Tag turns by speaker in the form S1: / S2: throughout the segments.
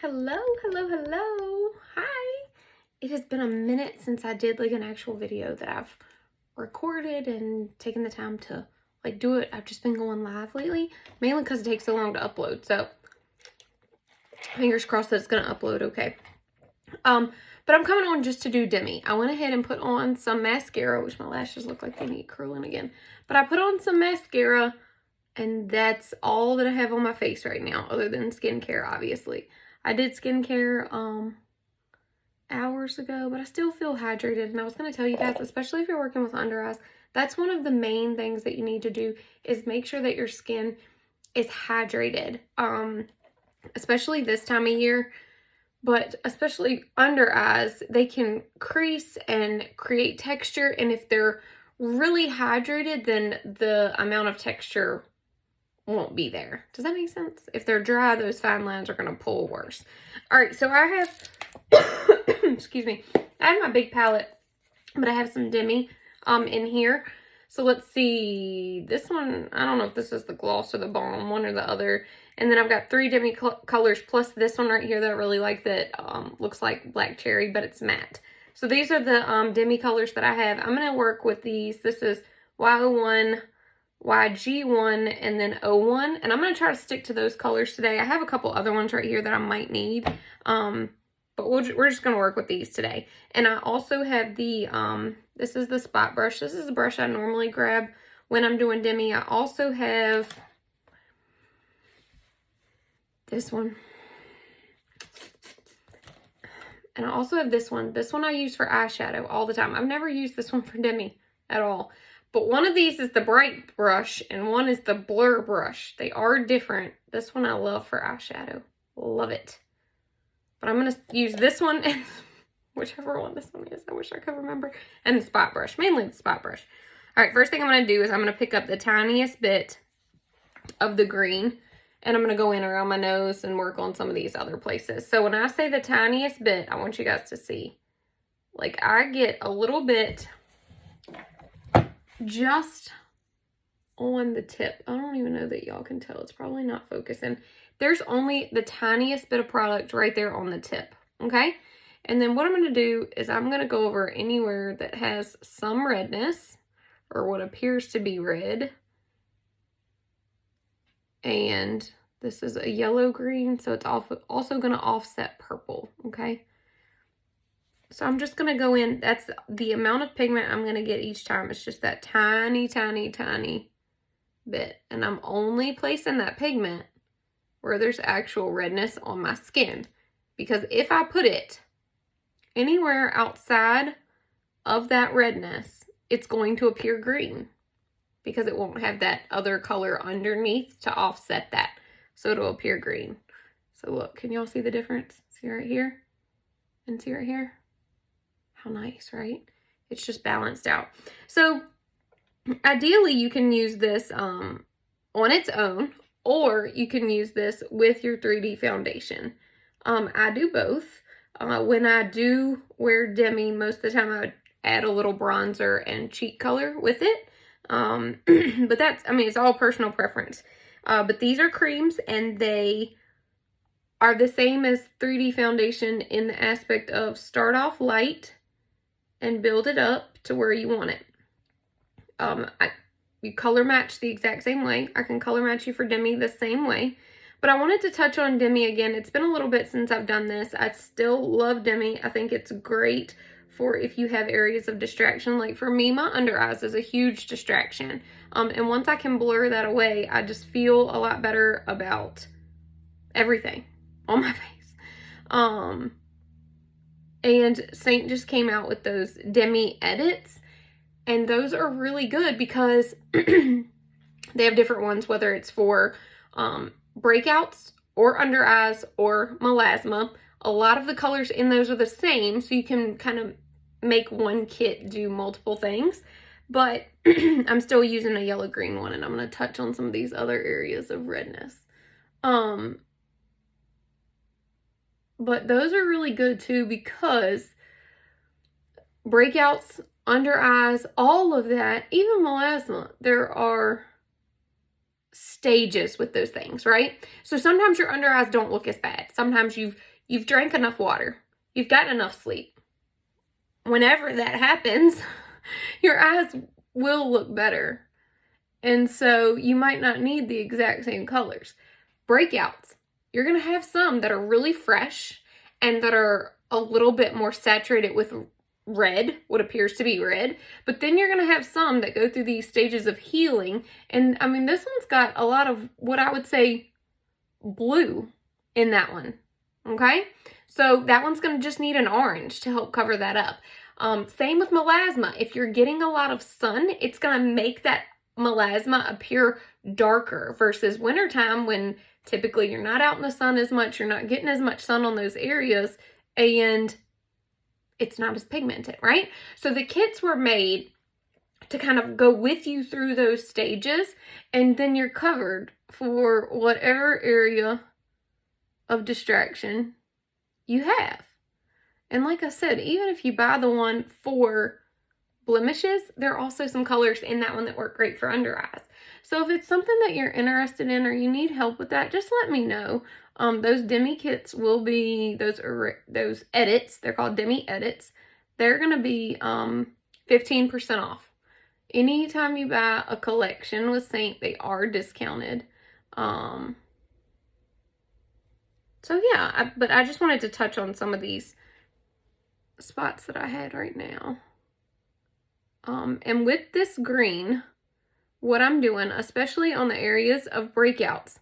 S1: Hello, hello, hello. Hi. It has been a minute since I did like an actual video that I've recorded and taken the time to like do it. I've just been going live lately, mainly because it takes so long to upload. So fingers crossed that it's gonna upload okay. But I'm coming on just to do Demi. I went ahead and put on some mascara, which my lashes look like they need curling again. But I put on some mascara, and that's all that I have on my face right now, other than skincare, obviously. I did skincare hours ago, but I still feel hydrated. And I was going to tell you guys, especially if you're working with under eyes, that's one of the main things that you need to do is make sure that your skin is hydrated. Especially this time of year, but especially under eyes, they can crease and create texture. And if they're really hydrated, then the amount of texture won't be there. Does that make sense? If they're dry, those fine lines are going to pull worse. All right, so I have, excuse me, I have my big palette, but I have some Demi in here. So let's see, this one, I don't know if this is the gloss or the balm, one or the other. And then I've got 3 Demi colors plus this one right here that I really like that looks like black cherry, but it's matte. So these are the Demi colors that I have. I'm going to work with these. This is Y01, YG1, and then 01. And I'm going to try to stick to those colors today. I have a couple other ones right here that I might need. But we're just going to work with these today. And I also have the, this is the spot brush. This is the brush I normally grab when I'm doing Demi. I also have this one. And I also have this one. This one I use for eyeshadow all the time. I've never used this one for Demi at all. But one of these is the bright brush and one is the blur brush. They are different. This one I love for eyeshadow. Love it. But I'm going to use this one and whichever one this one is. I wish I could remember. And the spot brush. Mainly the spot brush. All right, first thing I'm going to do is I'm going to pick up the tiniest bit of the green. And I'm going to go in around my nose and work on some of these other places. So when I say the tiniest bit, I want you guys to see. Like, I get a little bit just on the tip. I don't even know that y'all can tell. It's probably not focusing. There's only the tiniest bit of product right there on the tip. Okay? And then what I'm going to do is I'm going to go over anywhere that has some redness or what appears to be red. And this is a yellow green, so it's also going to offset purple, okay? So I'm just going to go in. That's the amount of pigment I'm going to get each time. It's just that tiny, tiny, tiny bit. And I'm only placing that pigment where there's actual redness on my skin. Because if I put it anywhere outside of that redness, it's going to appear green. Because it won't have that other color underneath to offset that. So it'll appear green. So look, can y'all see the difference? See right here? And see right here? How nice, right? It's just balanced out. So ideally you can use this on its own, or you can use this with your 3D foundation. I do both. When I do wear Demi, most of the time I would add a little bronzer and cheek color with it. But that's, I mean, it's all personal preference. But these are creams and they are the same as 3D foundation in the aspect of start off light and build it up to where you want it. You color match the exact same way. I can color match you for Demi the same way. But I wanted to touch on Demi again. It's been a little bit since I've done this. I still love Demi. I think it's great for if you have areas of distraction. Like for me, my under eyes is a huge distraction. And once I can blur that away, I just feel a lot better about everything on my face. And Seint just came out with those Demi edits. And those are really good because they have different ones, whether it's for breakouts or under eyes or melasma. A lot of the colors in those are the same, so you can kind of make one kit do multiple things. But I'm still using a yellow-green one, and I'm going to touch on some of these other areas of redness. But those are really good, too, because breakouts, under eyes, all of that, even melasma, there are stages with those things, right? So sometimes your under eyes don't look as bad. Sometimes you've you've drank enough water, you've gotten enough sleep. Whenever that happens, your eyes will look better. And so you might not need the exact same colors. Breakouts. You're going to have some that are really fresh and that are a little bit more saturated with red, what appears to be red. But then you're going to have some that go through these stages of healing. And I mean, this one's got a lot of what I would say blue in that one. Okay? So that one's going to just need an orange to help cover that up. Same with melasma. If you're getting a lot of sun, it's going to make that melasma appear darker versus wintertime when typically you're not out in the sun as much, you're not getting as much sun on those areas, and it's not as pigmented, right? So the kits were made to kind of go with you through those stages, and then you're covered for whatever area of distraction you have. And like I said, even if you buy the one for blemishes, there are also some colors in that one that work great for under eyes. So if it's something that you're interested in or you need help with that, just let me know. Those Demi kits will be, those edits, they're called Demi edits. They're going to be 15% off. Anytime you buy a collection with Seint, they are discounted. So yeah, but I just wanted to touch on some of these spots that I had right now. And with this green, what I'm doing, especially on the areas of breakouts,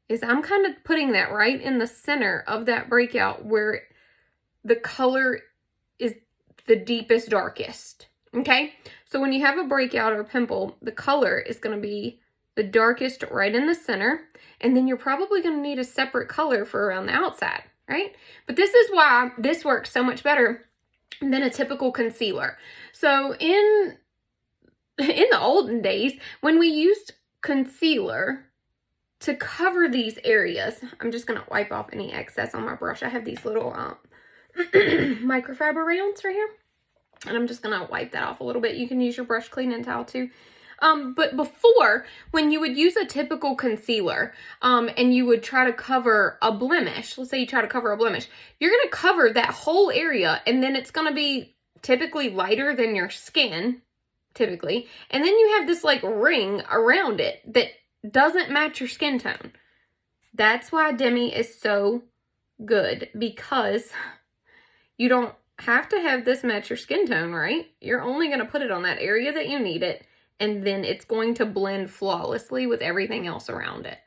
S1: is I'm kind of putting that right in the center of that breakout where the color is the deepest, darkest. Okay? So when you have a breakout or a pimple, the color is going to be the darkest right in the center. And then you're probably going to need a separate color for around the outside, right? But this is why this works so much better than a typical concealer. So in the olden days, when we used concealer to cover these areas, I'm just going to wipe off any excess on my brush. I have these little microfiber rounds right here, and I'm just going to wipe that off a little bit. You can use your brush cleaning towel too. But before, when you would use a typical concealer, and you would try to cover a blemish, let's say you try to cover a blemish, you're going to cover that whole area, and then it's going to be typically lighter than your skin, typically, and then you have this like ring around it that doesn't match your skin tone. That's why Demi is so good, because you don't have to have this match your skin tone, right? You're only going to put it on that area that you need it, and then it's going to blend flawlessly with everything else around it.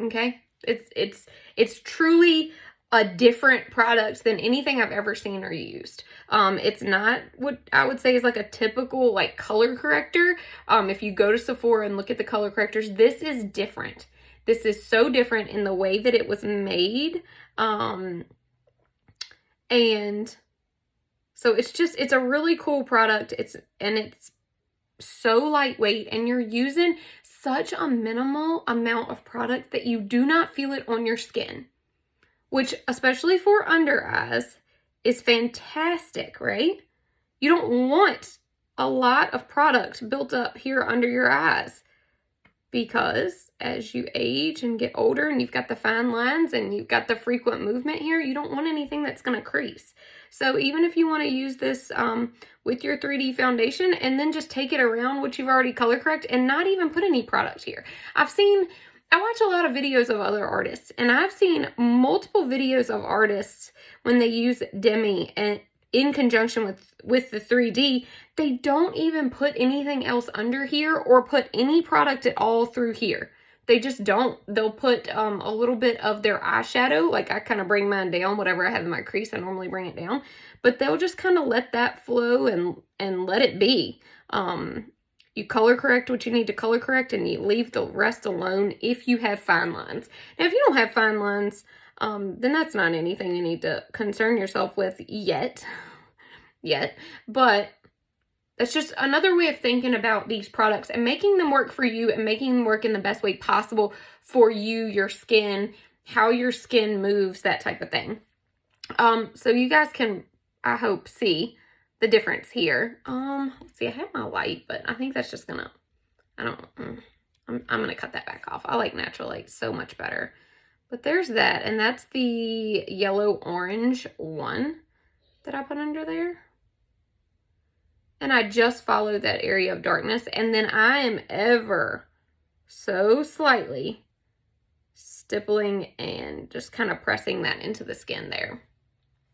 S1: Okay? It's truly a different product than anything I've ever seen or used. It's not what I would say is like a typical like color corrector. If you go to Sephora and look at the color correctors, this is different. This is so different in the way that it was made. And so it's a really cool product. It's so lightweight, and you're using such a minimal amount of product that you do not feel it on your skin, which especially for under eyes is fantastic, right? You don't want a lot of product built up here under your eyes, because as you age and get older and you've got the fine lines and you've got the frequent movement here, you don't want anything that's going to crease. So even if you want to use this with your 3D foundation and then just take it around what you've already color correct and not even put any product here. I watch a lot of videos of other artists, and I've seen multiple videos of artists when they use Demi and in conjunction with the 3D, they don't even put anything else under here or put any product at all through here. They just don't. They'll put a little bit of their eyeshadow. Like I kind of bring mine down. Whatever I have in my crease, I normally bring it down. But they'll just kind of let that flow and let it be. You color correct what you need to color correct, and you leave the rest alone if you have fine lines. Now, if you don't have fine lines, then that's not anything you need to concern yourself with yet. But that's just another way of thinking about these products and making them work for you and making them work in the best way possible for you, your skin, how your skin moves, that type of thing. So you guys can, I hope, see the difference here. Let's see, I have my light, but I think that's just I'm gonna cut that back off. I like natural light so much better. But there's that, and that's the yellow orange one that I put under there. And I just follow that area of darkness, and then I am ever so slightly stippling and just kind of pressing that into the skin there.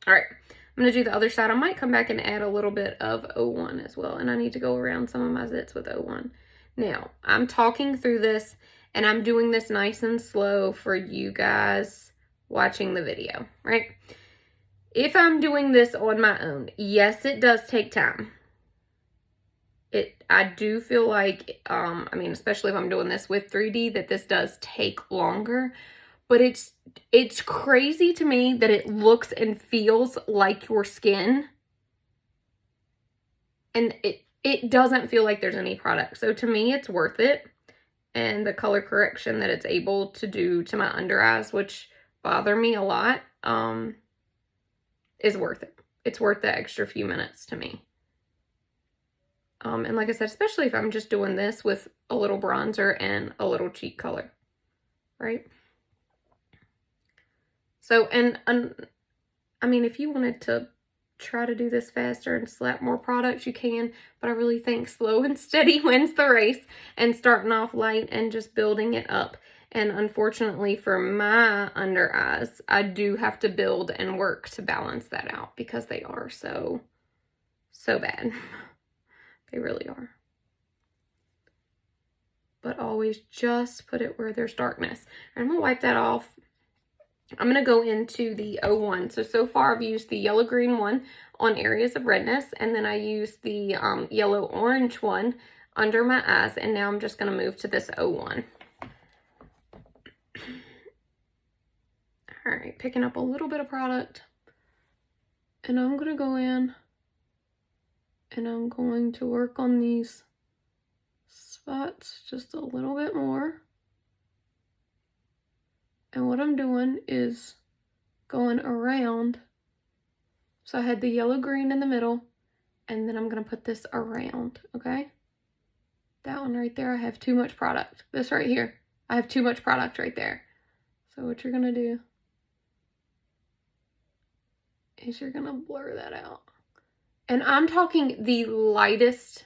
S1: All right, I'm gonna do the other side. I might come back and add a little bit of 01 as well, and I need to go around some of my zits with 01. Now, I'm talking through this, and I'm doing this nice and slow for you guys watching the video, right? If I'm doing this on my own, yes, it does take time. I do feel like, I mean, especially if I'm doing this with 3D, that this does take longer. But it's crazy to me that it looks and feels like your skin. And it doesn't feel like there's any product. So to me, it's worth it. And the color correction that it's able to do to my under eyes, which bother me a lot, is worth it. It's worth the extra few minutes to me. And like I said, especially if I'm just doing this with a little bronzer and a little cheek color, right? So, and I mean, if you wanted to try to do this faster and slap more products, you can, but I really think slow and steady wins the race, and starting off light and just building it up. And unfortunately for my under eyes, I do have to build and work to balance that out because they are so bad. They really are. But always just put it where there's darkness. I'm going to wipe that off. I'm going to go into the 01. So far I've used the yellow-green one on areas of redness. And then I used the yellow-orange one under my eyes. And now I'm just going to move to this 01. All right, picking up a little bit of product. And I'm going to go in. And I'm going to work on these spots just a little bit more. And what I'm doing is going around. So I had the yellow green in the middle, and then I'm going to put this around, okay? That one right there, I have too much product. This right here, I have too much product right there. So what you're going to do is you're going to blur that out. And I'm talking the lightest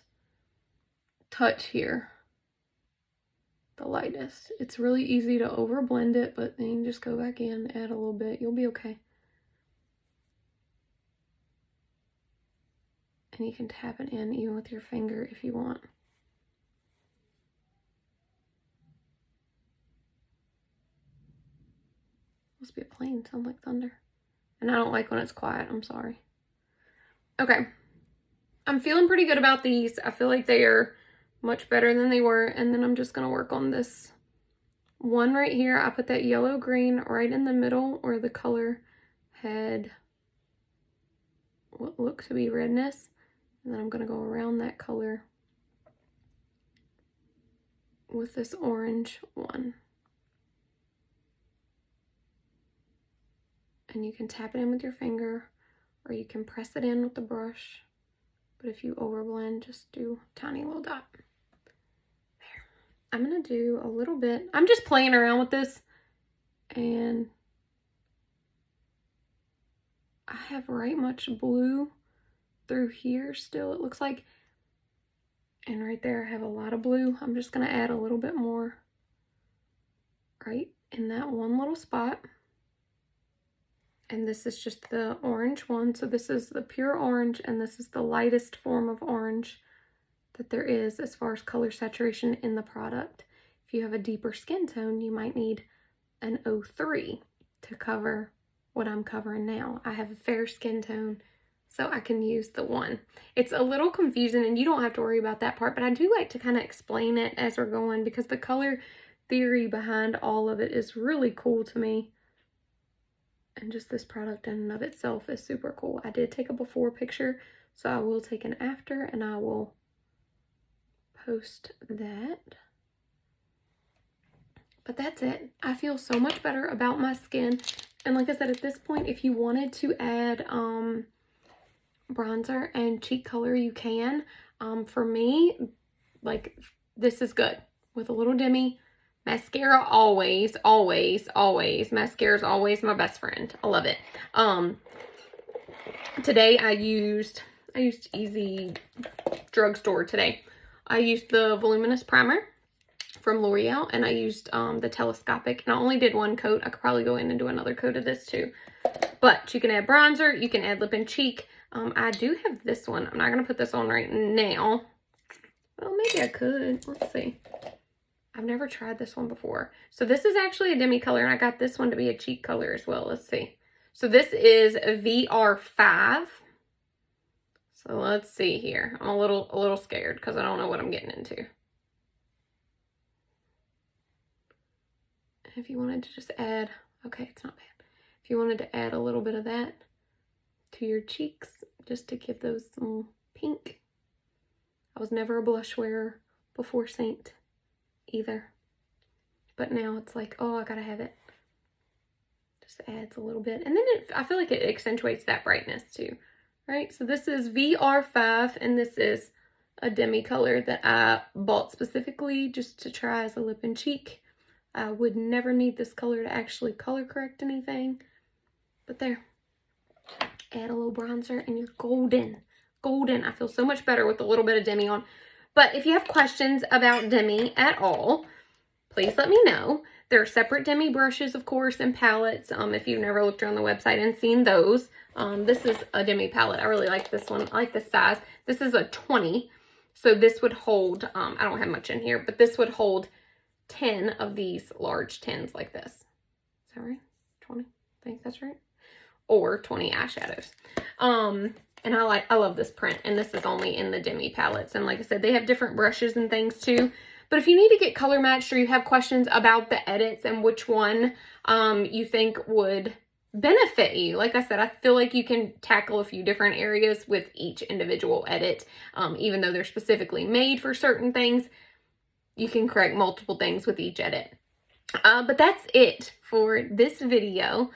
S1: touch here. The lightest. It's really easy to overblend it, but then you just go back in, add a little bit. You'll be okay. And you can tap it in even with your finger if you want. Must be a plane. Sounds like thunder. And I don't like when it's quiet. I'm sorry. Okay. I'm feeling pretty good about these. I feel like they are much better than they were. And then I'm just going to work on this one right here. I put that yellow green right in the middle where the color had what looked to be redness. And then I'm going to go around that color with this orange one. And you can tap it in with your finger, or you can press it in with the brush. But if you overblend, just do a tiny little dot. There. I'm going to do a little bit. I'm just playing around with this. And I have right much blue through here still, it looks like. And right there I have a lot of blue. I'm just going to add a little bit more right in that one little spot. And this is just the orange one. So this is the pure orange, and this is the lightest form of orange that there is as far as color saturation in the product. If you have a deeper skin tone, you might need an 03 to cover what I'm covering now. I have a fair skin tone, so I can use the 1. It's a little confusing, and you don't have to worry about that part, but I do like to kind of explain it as we're going because the color theory behind all of it is really cool to me. And just this product in and of itself is super cool. I did take a before picture, so I will take an after, and I will post that. But that's it. I feel so much better about my skin. And like I said, at this point, if you wanted to add bronzer and cheek color, you can. For me, like, this is good. With a little Demi, Mascara always, always, always. Mascara is always my best friend. I love it. Today I used Easy Drugstore today. I used the Voluminous Primer from L'Oreal, and I used the Telescopic, and I only did one coat. I could probably go in and do another coat of this too. But you can add bronzer, you can add lip and cheek. I do have this one. I'm not going to put this on right now. Well, maybe I could. Let's see. I've never tried this one before. So this is actually a demi color, and I got this one to be a cheek color as well. Let's see. So this is VR5. So let's see here. I'm a little scared because I don't know what I'm getting into. If you wanted to just add, okay, it's not bad. If you wanted to add a little bit of that to your cheeks, just to give those some pink. I was never a blush wearer before Seint either. But now it's like, oh, I gotta have it. Just adds a little bit. And then I feel like it accentuates that brightness too. Right? So this is VR5, and this is a demi color that I bought specifically just to try as a lip and cheek. I would never need this color to actually color correct anything. But there. Add a little bronzer and you're golden. Golden. I feel so much better with a little bit of demi on. But if you have questions about demi at all, please let me know. There are separate demi brushes, of course, and palettes. If you've never looked around the website and seen those. This is a demi palette. I really like this one. I like this size. This is a 20. So this would hold, I don't have much in here, but this would hold 10 of these large tins like this. Is that right? 20? I think that's right. Or 20 eyeshadows. And I love this print, and this is only in the demi palettes. And like I said, they have different brushes and things too. But if you need to get color matched, or you have questions about the edits and which one you think would benefit you, like I said, I feel like you can tackle a few different areas with each individual edit. Even though they're specifically made for certain things, you can correct multiple things with each edit. But that's it for this video.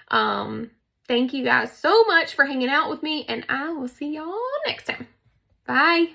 S1: Thank you guys so much for hanging out with me, and I will see y'all next time. Bye.